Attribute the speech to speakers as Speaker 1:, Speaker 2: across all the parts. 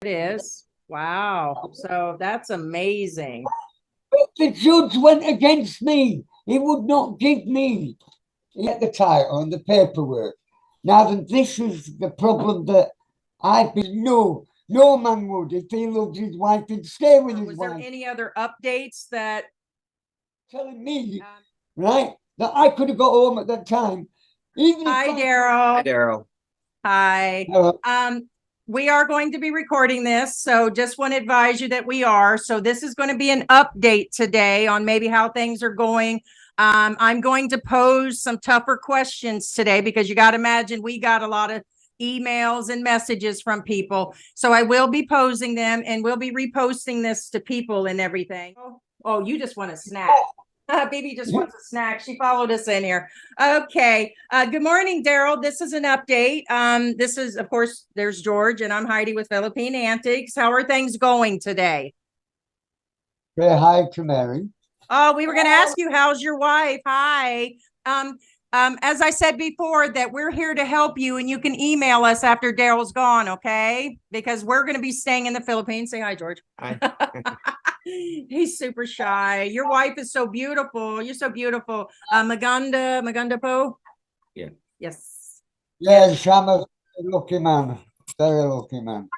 Speaker 1: It is. Wow. So that's amazing.
Speaker 2: But the judge went against me. He would not give me the title and the paperwork. Now, then, this is the problem that I've been. No man would, if he loved his wife, he'd stay with his
Speaker 1: Was
Speaker 2: wife.
Speaker 1: there any other updates that
Speaker 2: Telling me, right, that I could have got home at that time. Even
Speaker 1: Hi,
Speaker 2: if
Speaker 1: Darrell.
Speaker 3: Hi, Darrell.
Speaker 1: Hi. We are going to be recording this, so just want to advise you that we are. So this is going to be an update today on maybe how things are going. I'm going to pose some tougher questions today because you got to imagine we got a lot of emails and messages from people. So I will be posing them and we'll be reposting this to people and everything. Oh, you just want a snack. Baby just wants a snack. She followed us in here. Okay. Good morning, Darrell. This is an update. This is, of course, there's George and I'm Heidi with Philippine Antics. How are things going today?
Speaker 2: say hi to Mary.
Speaker 1: Oh, we were going to ask you, how's your wife? Hi. As I said before, that we're here to help you and you can email us after Darrell's gone, okay? Because we're going to be staying in the Philippines. Say hi, George.
Speaker 3: Hi.
Speaker 1: He's super shy. Your wife is so beautiful. You're so beautiful. Maganda po?
Speaker 3: Yeah.
Speaker 1: Yes.
Speaker 2: Yes, I'm a lucky man. Very lucky man.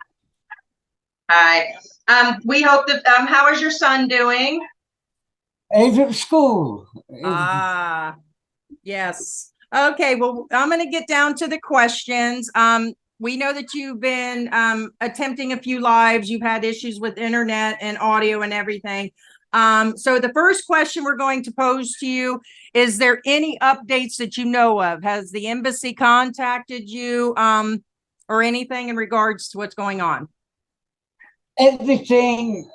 Speaker 1: Hi. We hope that how is your son doing?
Speaker 2: He's at school.
Speaker 1: Yes. Okay, well, I'm going to get down to the questions. We know that you've been attempting a few lives. You've had issues with internet and audio and everything. So the first question we're going to pose to you, is there any updates that you know of? Has the embassy contacted you or anything in regards to what's going on?
Speaker 2: Everything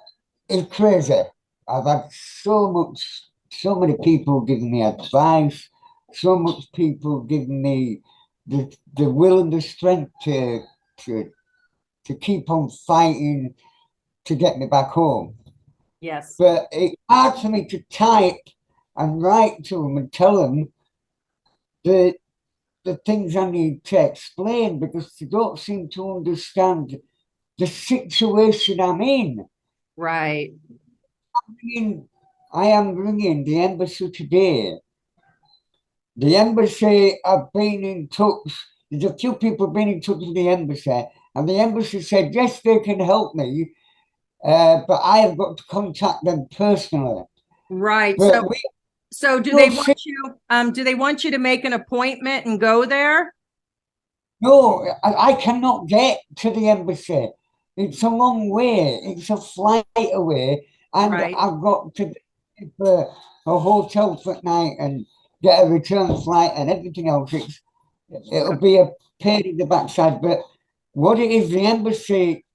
Speaker 2: is crazy. I've had so many people giving me advice, so much people giving me the will and the strength to keep on fighting to get me back home.
Speaker 1: Yes.
Speaker 2: But it's hard for me to type and write to them and tell them the things I need to explain because they don't seem to understand the situation I'm in.
Speaker 1: Right.
Speaker 2: I am ringing the embassy today. The embassy have been in touch. There's a few people been in touch with the embassy, and the embassy said yes, they can help me, but I have got to contact them personally.
Speaker 1: Right.
Speaker 2: But
Speaker 1: So do they want you do they want you to make an appointment and go there?
Speaker 2: no, I cannot get to the embassy. It's a long way. It's a flight away, and
Speaker 1: Right.
Speaker 2: I've got to for a hotel for night and get a return flight and everything else. It'll be a pain in the backside. But what it is, the embassy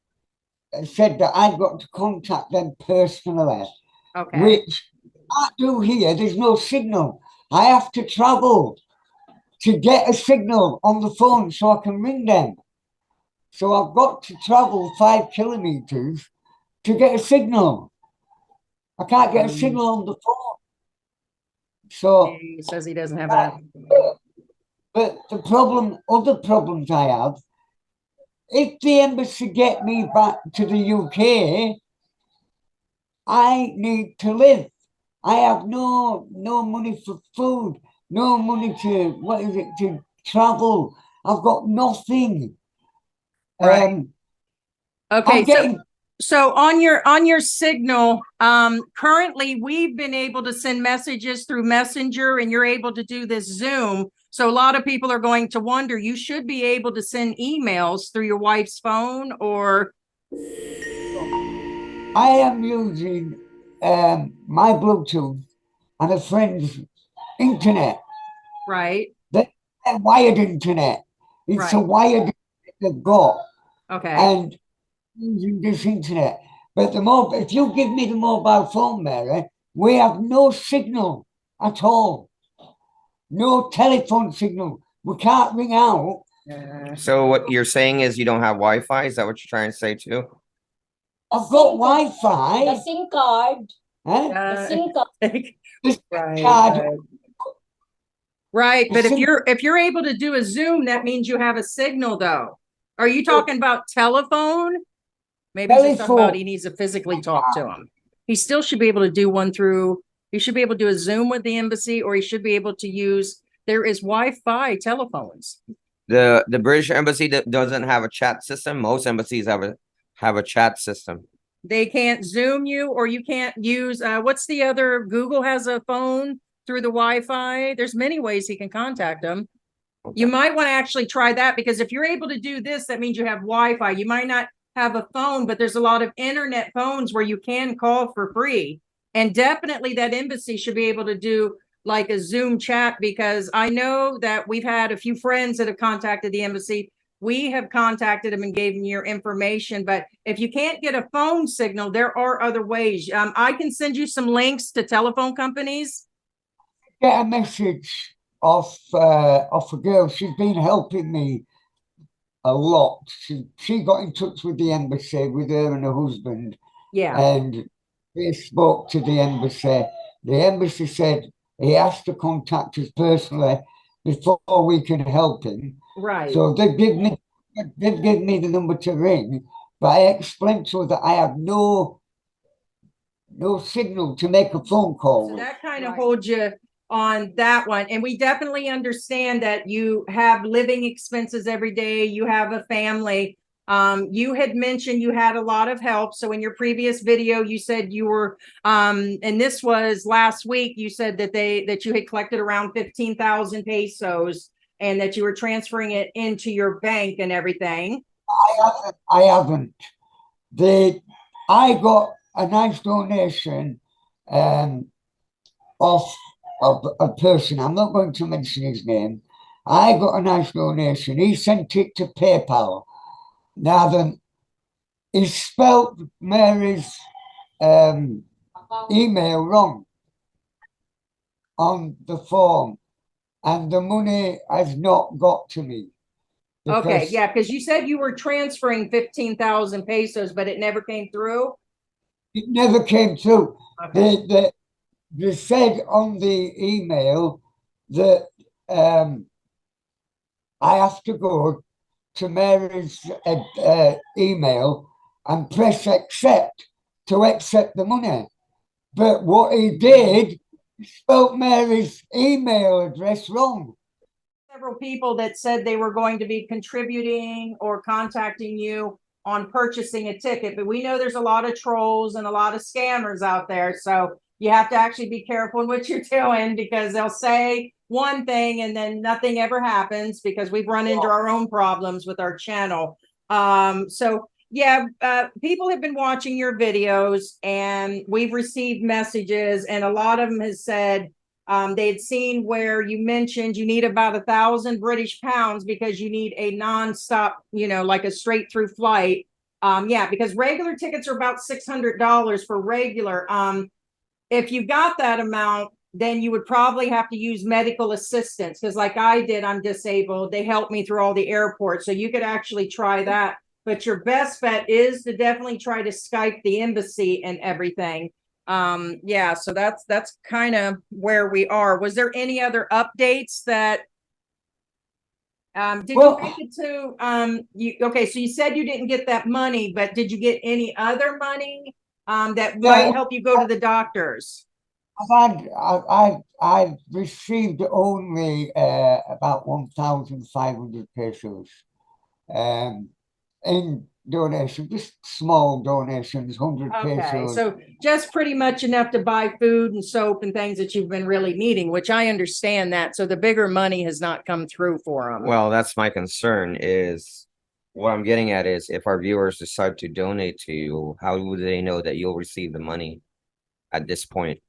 Speaker 2: said that I've got to contact them personally,
Speaker 1: Okay.
Speaker 2: which I do here. There's no signal. I have to travel to get a signal on the phone so I can ring them. So I've got to travel 5 kilometers to get a signal. I can't get a signal on the phone. So
Speaker 1: He says he doesn't have that.
Speaker 2: but other problems I have, if the embassy get me back to the UK, I need to live. I have no money for food, no money to travel. I've got nothing.
Speaker 1: Right. Okay,
Speaker 2: I'm getting
Speaker 1: so on your signal, currently we've been able to send messages through Messenger and you're able to do this Zoom. So a lot of people are going to wonder, you should be able to send emails through your wife's phone or
Speaker 2: I am using my Bluetooth and a friend's internet.
Speaker 1: right.
Speaker 2: They're wired internet. It's a
Speaker 1: Right.
Speaker 2: wired they've got.
Speaker 1: Okay.
Speaker 2: And using this internet. But if you give me the mobile phone, Mary, we have no signal at all. No telephone signal. We can't ring out.
Speaker 3: So what you're saying is you don't have Wi-Fi? Is that what you're trying to say too?
Speaker 2: I've got Wi-Fi.
Speaker 4: The SIM card.
Speaker 2: Huh?
Speaker 4: The SIM card.
Speaker 2: This
Speaker 1: Right.
Speaker 2: card.
Speaker 1: Right, but
Speaker 2: The SIM-
Speaker 1: if you're able to do a Zoom, that means you have a signal though. Are you talking about telephone? Maybe he's just talking about
Speaker 2: Telephone.
Speaker 1: he needs to physically talk to him. He still should be able to do one through, he should be able to do a Zoom with the embassy, or he should be able to use, there is Wi-Fi telephones.
Speaker 3: The British embassy doesn't have a chat system. Most embassies have a chat system.
Speaker 1: They can't Zoom you, or you can't use, what's the other, Google has a phone through the Wi-Fi. There's many ways he can contact them. You might want to actually try that, because if you're able to do this, that means you have Wi-Fi. You might not have a phone, but there's a lot of internet phones where you can call for free. And definitely that embassy should be able to do like a Zoom chat, because I know that we've had a few friends that have contacted the embassy. We have contacted them and gave them your information. But if you can't get a phone signal, there are other ways. I can send you some links to telephone companies.
Speaker 2: Get a message off a girl. She's been helping me a lot. She got in touch with the embassy, with her and her husband.
Speaker 1: Yeah.
Speaker 2: And they spoke to the embassy. The embassy said he has to contact us personally before we can help him.
Speaker 1: Right.
Speaker 2: So they've given me the number to ring, but I explained to her that I have no signal to make a phone call.
Speaker 1: So that kind of holds you on that one. And we definitely understand that you have living expenses every day. You have a family. You had mentioned you had a lot of help. So in your previous video, you said you were, and this was last week, you said that you had collected around 15,000 pesos and that you were transferring it into your bank and everything.
Speaker 2: I haven't. I got a nice donation of a person. I'm not going to mention his name. I got a nice donation. He sent it to PayPal. Now then, he spelt Mary's email wrong on the form, and the money has not got to me.
Speaker 1: Okay, yeah, because you said you were transferring 15,000 pesos, but it never came through.
Speaker 2: It never came through.
Speaker 1: Okay.
Speaker 2: They said on the email that I have to go to Mary's email and press accept to accept the money. But what he did, he spelled Mary's email address wrong.
Speaker 1: Several people that said they were going to be contributing or contacting you on purchasing a ticket, but we know there's a lot of trolls and a lot of scammers out there. So you have to actually be careful in what you're doing, because they'll say one thing and then nothing ever happens, because we've run into our own problems with our channel. So yeah, people have been watching your videos and we've received messages, and a lot of them has said they had seen where you mentioned you need about 1,000 British pounds because you need a non-stop, like a straight through flight. Yeah, because regular tickets are about $600 for regular. If you got that amount, then you would probably have to use medical assistance, because like I did, I'm disabled. They helped me through all the airports. So you could actually try that. But your best bet is to definitely try to Skype the embassy and everything. Yeah, so that's kind of where we are. Was there any other updates that did you make it to okay, so you said you didn't get that money, but did you get any other money that might help you go to the doctors?
Speaker 2: I've received only about 1,500 pesos in donation, just small donations, 100 pesos.
Speaker 1: So just pretty much enough to buy food and soap and things that you've been really needing, which I understand that. So the bigger money has not come through for them.
Speaker 3: Well, that's my concern. Is what I'm getting at is, if our viewers decide to donate to you, how would they know that you'll receive the money at this point?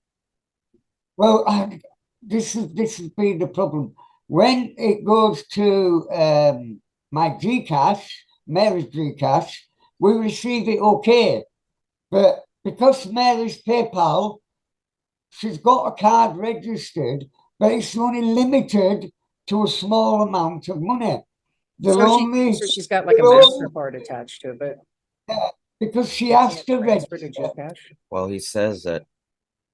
Speaker 2: Well, this has been the problem. When it goes to my Gcash, Mary's Gcash, we receive it okay. But because Mary's PayPal, she's got a card registered, but it's only limited to a small amount of money.
Speaker 1: So she's got like a MasterCard attached to it, but
Speaker 2: because she has to register.
Speaker 3: Well, he says that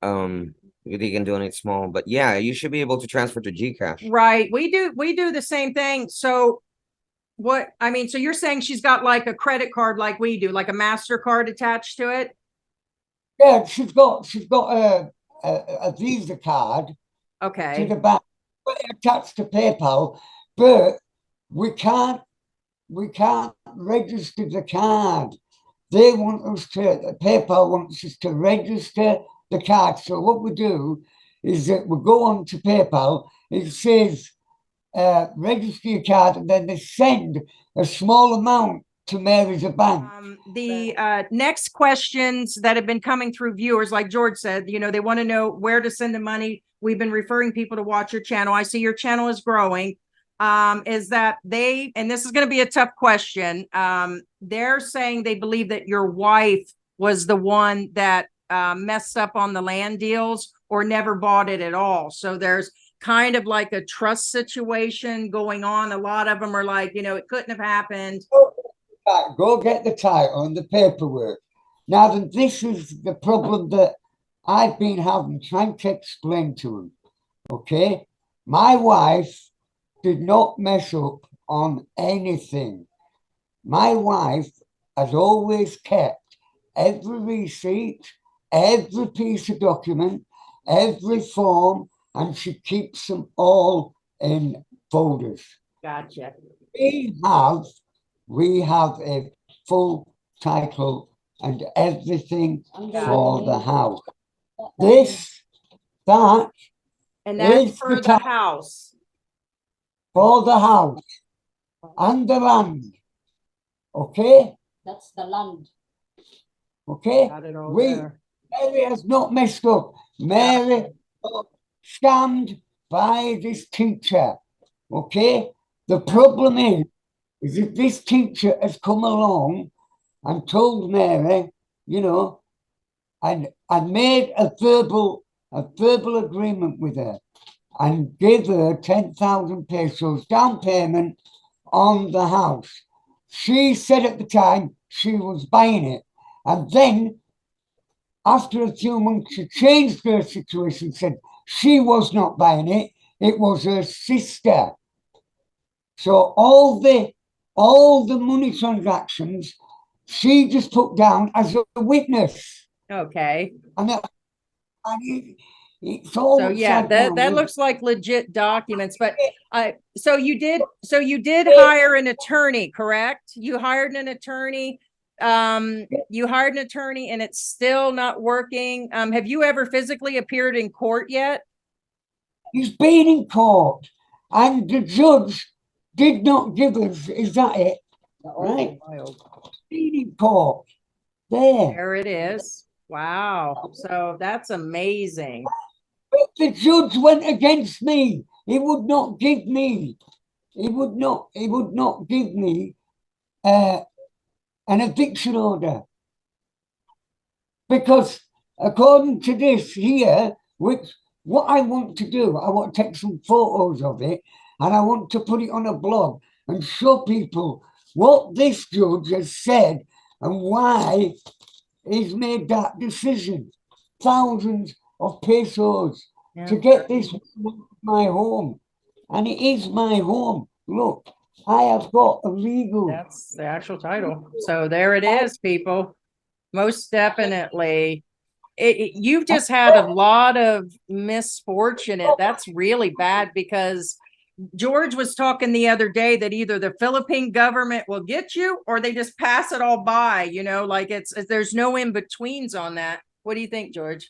Speaker 3: you can donate small, but yeah, you should be able to transfer to Gcash.
Speaker 1: Right. We do the same thing. So I mean, so you're saying she's got like a credit card like we do, like a MasterCard attached to it?
Speaker 2: Yeah, she's got a Visa card to
Speaker 1: Okay.
Speaker 2: the bank, attached to PayPal, but we can't register the card. They want us to, PayPal wants us to register the card. So what we do is that we go on to PayPal, it says register your card, and then they send a small amount to Mary's bank.
Speaker 1: The next questions that have been coming through viewers, like George said, you know, they want to know where to send the money. We've been referring people to watch your channel. I see your channel is growing. Is that and this is going to be a tough question. They're saying they believe that your wife was the one that messed up on the land deals or never bought it at all. So there's kind of like a trust situation going on. A lot of them are like, you know, it couldn't have happened.
Speaker 2: Go get the title and the paperwork. Now, then, this is the problem that I've been having, trying to explain to them. Okay, my wife did not mess up on anything. My wife has always kept every receipt, every piece of document, every form, and she keeps them all in folders.
Speaker 1: Gotcha.
Speaker 2: We have a full title and everything for the house.
Speaker 1: And that's
Speaker 2: is
Speaker 1: for
Speaker 2: the
Speaker 1: the
Speaker 2: ti-
Speaker 1: house.
Speaker 2: for the house and the land. Okay?
Speaker 4: That's the land.
Speaker 2: Okay?
Speaker 1: Got it all
Speaker 2: We
Speaker 1: there.
Speaker 2: Mary has not messed up. Mary got scammed by this teacher. Okay? The problem is if this teacher has come along and told Mary, you know, and made a verbal agreement with her and gave her 10,000 pesos down payment on the house. She said at the time she was buying it. And then after a few months, she changed her situation, said she was not buying it. It was her sister. So all the money transactions, she just put down as a witness.
Speaker 1: Okay.
Speaker 2: And it's all
Speaker 1: So yeah, that looks like legit documents, but so you did hire an attorney, correct? You hired an attorney. You hired an attorney and it's still not working. Have you ever physically appeared in court yet?
Speaker 2: He's been in court and the judge did not give us, is that it? Right? Been in court.
Speaker 1: There it is. Wow. So that's amazing.
Speaker 2: But the judge went against me. He would not give me an eviction order. Because according to this here, which what I want to do, I want to take some photos of it and I want to put it on a blog and show people what this judge has said and why he's made that decision. Thousands of pesos to get this my home. And it is my home. Look, I have got a legal.
Speaker 1: That's the actual title. So there it is, people. Most definitely. You've just had a lot of misfortune. That's really bad because George was talking the other day that either the Philippine government will get you or they just pass it all by, you know, like there's no in-betweens on that. What do you think, George?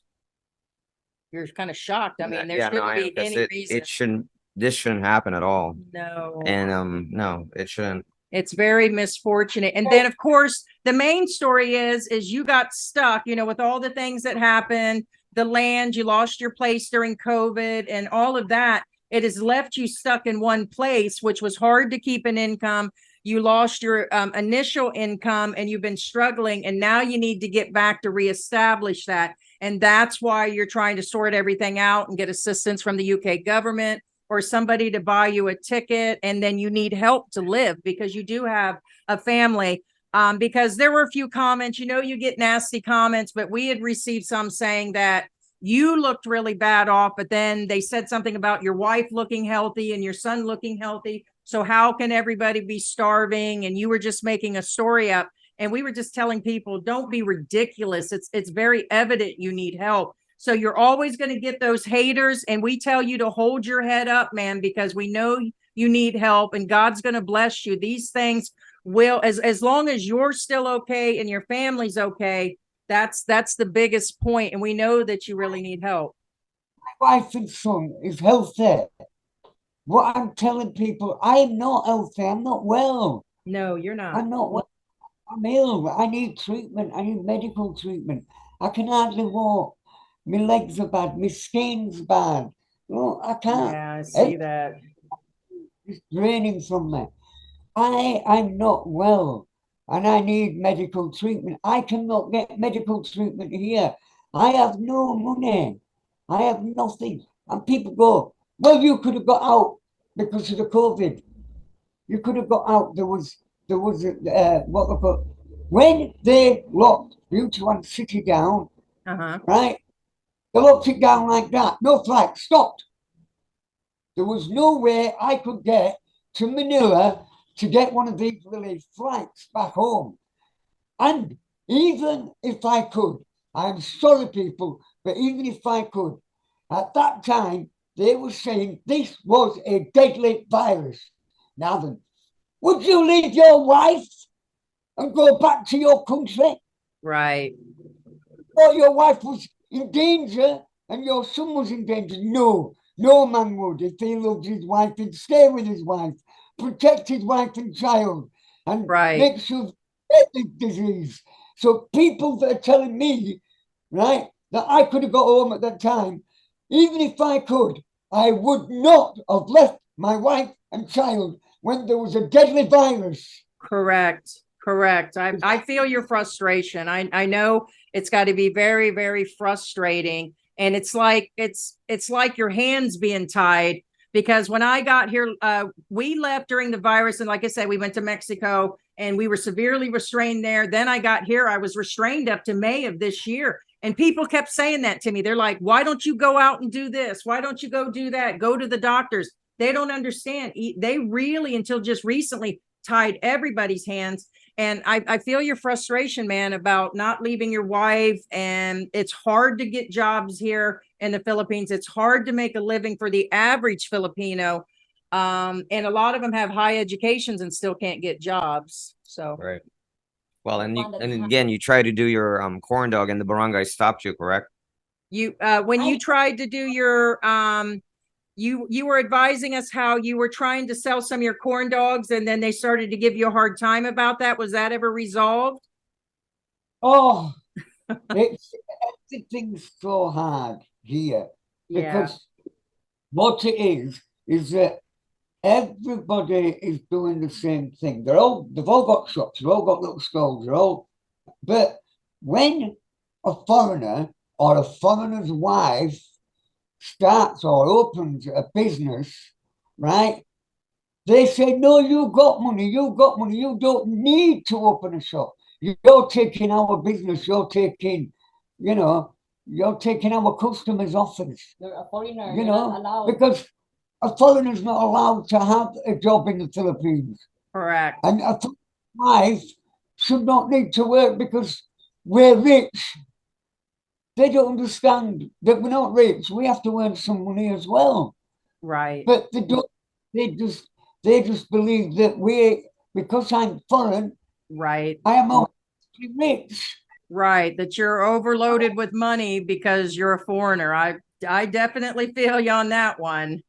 Speaker 1: You're kind of shocked. I mean, there shouldn't be any reason.
Speaker 3: This shouldn't happen at all.
Speaker 1: No.
Speaker 3: And no, it shouldn't.
Speaker 1: It's very misfortunate. And then of course, the main story is you got stuck, you know, with all the things that happened, the land, you lost your place during COVID and all of that. It has left you stuck in one place, which was hard to keep an income. You lost your initial income and you've been struggling. And now you need to get back to reestablish that. And that's why you're trying to sort everything out and get assistance from the UK government or somebody to buy you a ticket. And then you need help to live because you do have a family. Because there were a few comments, you know, you get nasty comments, but we had received some saying that you looked really bad off, but then they said something about your wife looking healthy and your son looking healthy. So how can everybody be starving? And you were just making a story up. And we were just telling people, don't be ridiculous. It's very evident you need help. So you're always going to get those haters. And we tell you to hold your head up, man, because we know you need help and God's going to bless you. These things will, as long as you're still okay and your family's okay, that's the biggest point. And we know that you really need help.
Speaker 2: My wife and son is healthy. What I'm telling people, I'm not healthy. I'm not well.
Speaker 1: No, you're not.
Speaker 2: I'm not well. I'm ill. I need treatment. I need medical treatment. I can hardly walk. My legs are bad. My skin's bad. No, I can't.
Speaker 1: Yeah, I see that.
Speaker 2: It's draining from me. I'm not well and I need medical treatment. I cannot get medical treatment here. I have no money. I have nothing. And people go, well, you could have got out because of the COVID. You could have got out. There was what they call, when they locked Beauty One City down, right? They locked it down like that. No flight stopped. There was no way I could get to Manila to get one of these relief flights back home. And even if I could, I'm sorry, people, but even if I could, at that time, they were saying this was a deadly virus. Now then, would you leave your wife and go back to your country?
Speaker 1: Right.
Speaker 2: Or your wife was in danger and your son was in danger? No, no man would. If he loved his wife, he'd stay with his wife, protect his wife and child, and make sure they get the disease. So people that are telling me, right, that I could have got home at that time, even if I could, I would not have left my wife and child when there was a deadly virus.
Speaker 1: Correct. I feel your frustration. I know it's got to be very, very frustrating. And it's like your hands being tied, because when I got here, we left during the virus. And like I said, we went to Mexico and we were severely restrained there. Then I got here, I was restrained up to May of this year. And people kept saying that to me. They're like, why don't you go out and do this? Why don't you go do that? Go to the doctors. They don't understand. They really, until just recently, tied everybody's hands. And I feel your frustration, man, about not leaving your wife. And it's hard to get jobs here in the Philippines. It's hard to make a living for the average Filipino. And a lot of them have high educations and still can't get jobs. So
Speaker 3: right. Well, and again, you tried to do your corn dog and the barangay stopped you, correct?
Speaker 1: You when you tried to do your you were advising us how you were trying to sell some of your corn dogs and then they started to give you a hard time about that. Was that ever resolved?
Speaker 2: Oh, everything's so hard here because what it is that everybody is doing the same thing. They've all got shops, they've all got little stalls, but when a foreigner or a foreigner's wife starts or opens a business, right? They say, no, you got money, you don't need to open a shop. You're taking our business, you're taking our customers off us.
Speaker 4: You're a foreigner,
Speaker 2: because a foreigner's not allowed to have a job in the Philippines.
Speaker 1: Correct.
Speaker 2: And a wife should not need to work because we're rich. They don't understand that we're not rich. We have to earn some money as well.
Speaker 1: Right.
Speaker 2: But they don't. They just believe that because I'm foreign.
Speaker 1: Right.
Speaker 2: I am only rich.
Speaker 1: Right. That you're overloaded with money because you're a foreigner. I definitely feel you on that one.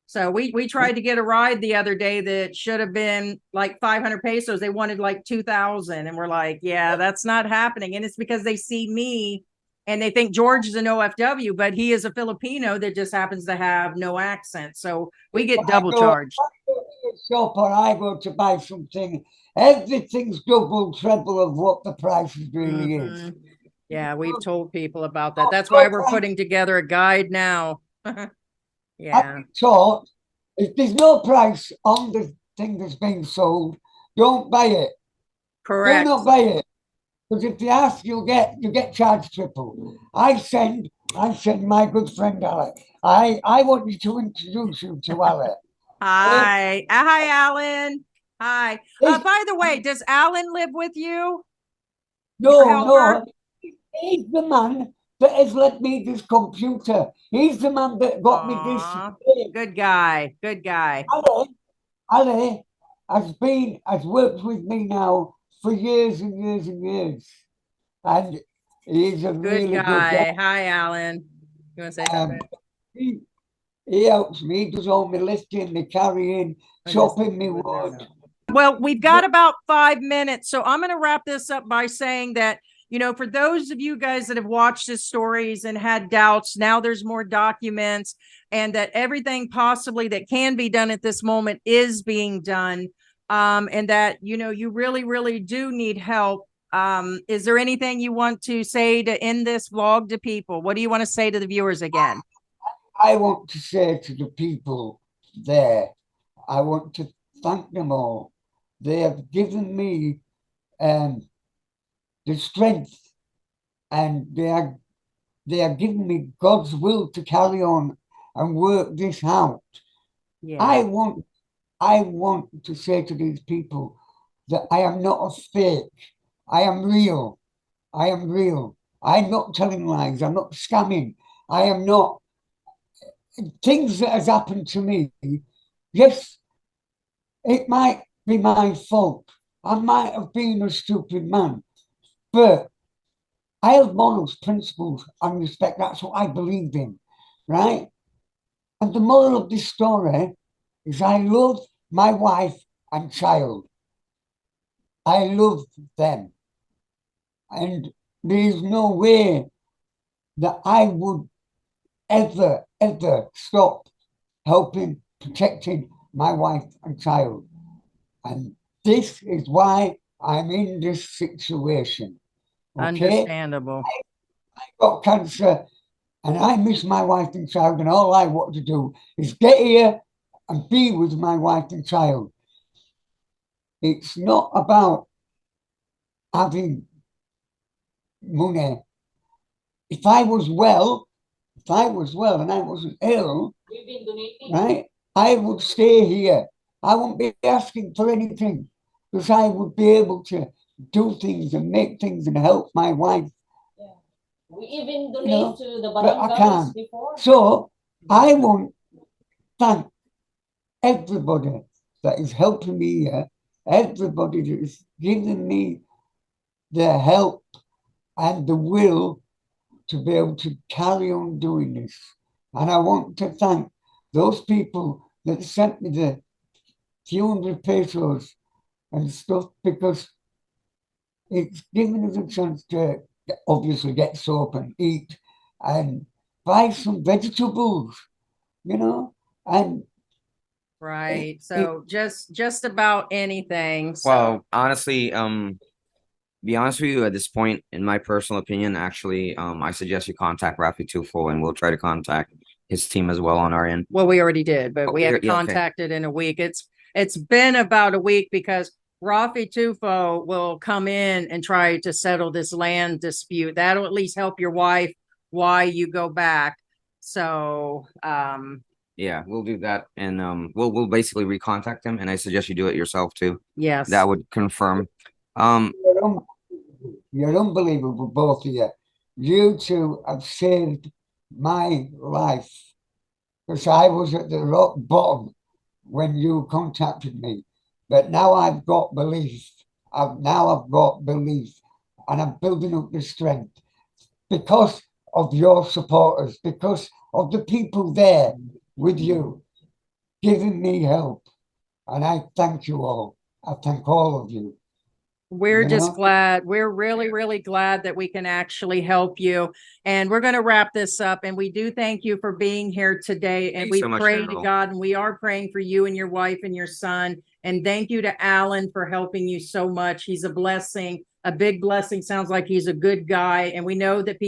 Speaker 1: So we tried to get a ride the other day that should have been like 500 pesos. They wanted like 2,000. And we're like, yeah, that's not happening. And it's because they see me and they think George is an OFW, but he is a Filipino that just happens to have no accent. So we get double charged.
Speaker 2: I go to a shop or I go to buy something, everything's double, treble of what the price really is.
Speaker 1: Yeah, we've told people about that. That's why we're putting together a guide now. Yeah.
Speaker 2: So if there's no price on the thing that's being sold, don't buy it.
Speaker 1: Correct.
Speaker 2: Do not buy it. Because if you ask, you get charged triple. I send I said, my good friend Alec. I want you to introduce you to Alec.
Speaker 1: Hi. Hi, Alan. Hi.
Speaker 2: Hey.
Speaker 1: By the way, does Alan live with you?
Speaker 2: No,
Speaker 1: helper?
Speaker 2: no. He's the man that has lent me this computer. He's the man that got me this.
Speaker 1: Aw, good guy. Good guy.
Speaker 2: Ali has worked with me now for years and years and years. And he's a
Speaker 1: Good
Speaker 2: really good
Speaker 1: guy.
Speaker 2: guy.
Speaker 1: Hi, Alan. You want to say something?
Speaker 2: He, he helps me, he does all my lifting, my carrying, chopping me wood.
Speaker 1: Well, we've got about 5 minutes, so I'm going to wrap this up by saying that, you know, for those of you guys that have watched his stories and had doubts, now there's more documents, and that everything possibly that can be done at this moment is being done. And that, you know, you really, really do need help. Is there anything you want to say to end this vlog to people? What do you want to say to the viewers again?
Speaker 2: I want to say to the people there, I want to thank them all. They have given me the strength, and they are giving me God's will to carry on and work this out.
Speaker 1: Yeah.
Speaker 2: I want to say to these people that I am not a fake. I am real. I am real. I'm not telling lies. I'm not scamming. I am not. Things that has happened to me, yes, it might be my fault. I might have been a stupid man, but I have morals, principles, and respect. That's what I believed in, right? And the moral of this story is I love my wife and child. I love them. And there's no way that I would ever stop helping, protecting my wife and child. And this is why I'm in this situation. Okay?
Speaker 1: Understandable.
Speaker 2: I got cancer and I miss my wife and child, and all I want to do is get here and be with my wife and child. It's not about having money. If I was well and I wasn't ill, right, I would stay here. I wouldn't be asking for anything because I would be able to do things and make things and help my wife.
Speaker 4: Yeah. We even donate to the
Speaker 2: but I
Speaker 4: barangays
Speaker 2: can't.
Speaker 4: before.
Speaker 2: So I want to thank everybody that is helping me here, everybody that is giving me the help and the will to be able to carry on doing this. And I want to thank those people that sent me the few hundred pesos and stuff, because it's given us a chance to obviously get soap and eat and buy some vegetables, you know, and
Speaker 1: Right. So just about anything. So.
Speaker 3: Well, honestly, be honest with you, at this point, in my personal opinion, actually, I suggest you contact Rafi Tufo, and we'll try to contact his team as well on our end.
Speaker 1: Well, we already did, but
Speaker 3: Oh,
Speaker 1: we haven't
Speaker 3: yeah, okay.
Speaker 1: contacted in a week. It's been about a week because Rafi Tufo will come in and try to settle this land dispute. That'll at least help your wife why you go back. So
Speaker 3: yeah, we'll do that, and we'll basically recontact him, and I suggest you do it yourself too.
Speaker 1: yes.
Speaker 3: That would confirm.
Speaker 2: you're unbelievable, both of you. You two have saved my life, because I was at the rock bottom when you contacted me. But now I've got belief. I've got belief, and I'm building up the strength because of your supporters, because of the people there with you, giving me help. And I thank you all. I thank all of you.
Speaker 1: We're just glad. We're really, really glad that we can actually help you. And we're going to wrap this up. And we do thank you for being here today. And we pray to God, and we are praying for you and your wife and your son. And thank you to Alan for helping you so much. He's a blessing, a big blessing. Sounds like he's a good guy. And we know that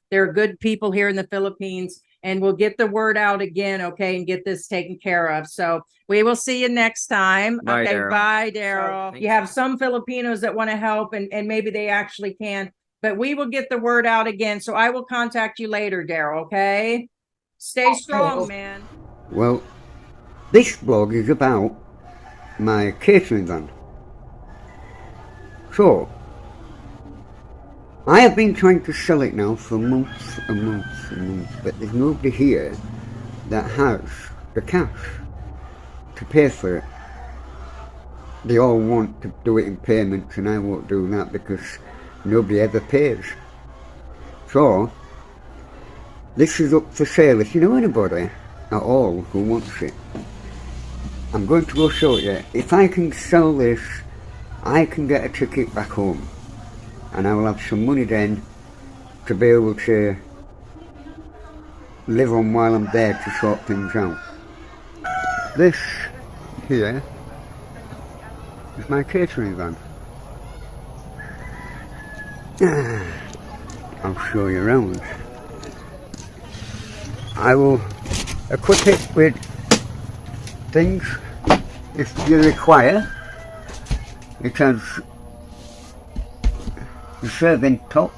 Speaker 1: there are good people here in the Philippines. And we'll get the word out again, okay, and get this taken care of. So we will see you next time.
Speaker 3: Bye,
Speaker 1: okay,
Speaker 3: Darrell.
Speaker 1: bye, Darrell. You have some Filipinos that want to help, and maybe they actually can but we will get the word out again. So I will contact you later, Darrell, okay? Stay strong, man.
Speaker 5: Well, this blog is about my catering van. So, I have been trying to sell it now for months and months and months, but there's nobody here that has the cash to pay for it. They all want to do it in payments, and I won't do that because nobody ever pays. So, this is up for sale. If you know anybody at all who wants it, I'm going to go show you. If I can sell this, I can get a ticket back home, and I will have some money then to be able to live on while I'm there to sort things out. This here is my catering van. I'll show you around. I will equip it with things if you require. It has the serving top.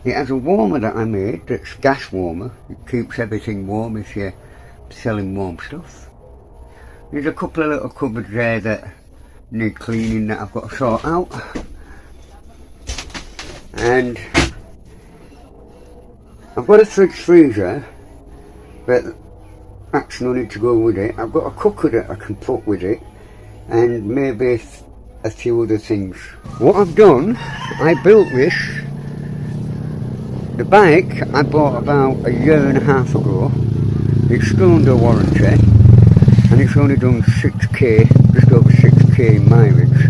Speaker 5: It has a warmer that I made that's gas warmer. It keeps everything warm if you're selling warm stuff. There's a couple of little cupboards there that need cleaning that I've got to sort out. And I've got a fridge freezer, but that's no need to go with it. I've got a cooker that I can put with it, and maybe a few other things. What I've done, I built this. The bike I bought about a year and a half ago. It's still under warranty, and it's only done 6k, just over 6k mileage.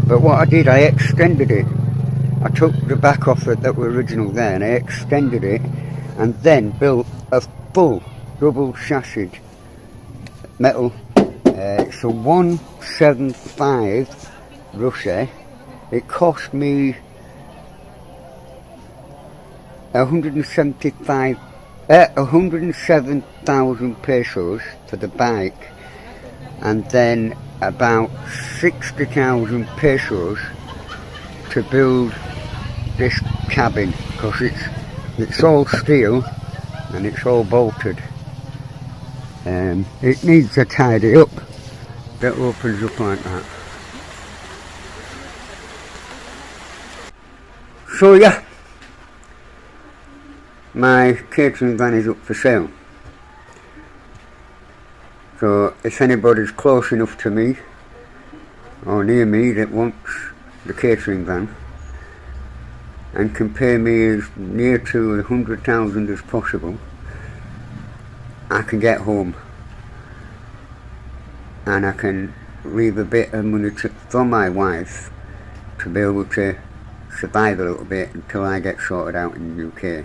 Speaker 5: But what I did, I extended it. I took the back off it that were original there, and I extended it, and then built a full double chassis metal. It's a 175 Russia. It cost me 107,000 pesos for the bike, and then about 60,000 pesos to build this cabin, because it's all steel and it's all bolted. It needs a tidy up that opens up like that. So yeah, my catering van is up for sale. So if anybody's close enough to me or near me that wants the catering van and can pay me as near to 100,000 as possible, I can get home and I can leave a bit of money for my wife to be able to survive a little bit until I get sorted out in the UK.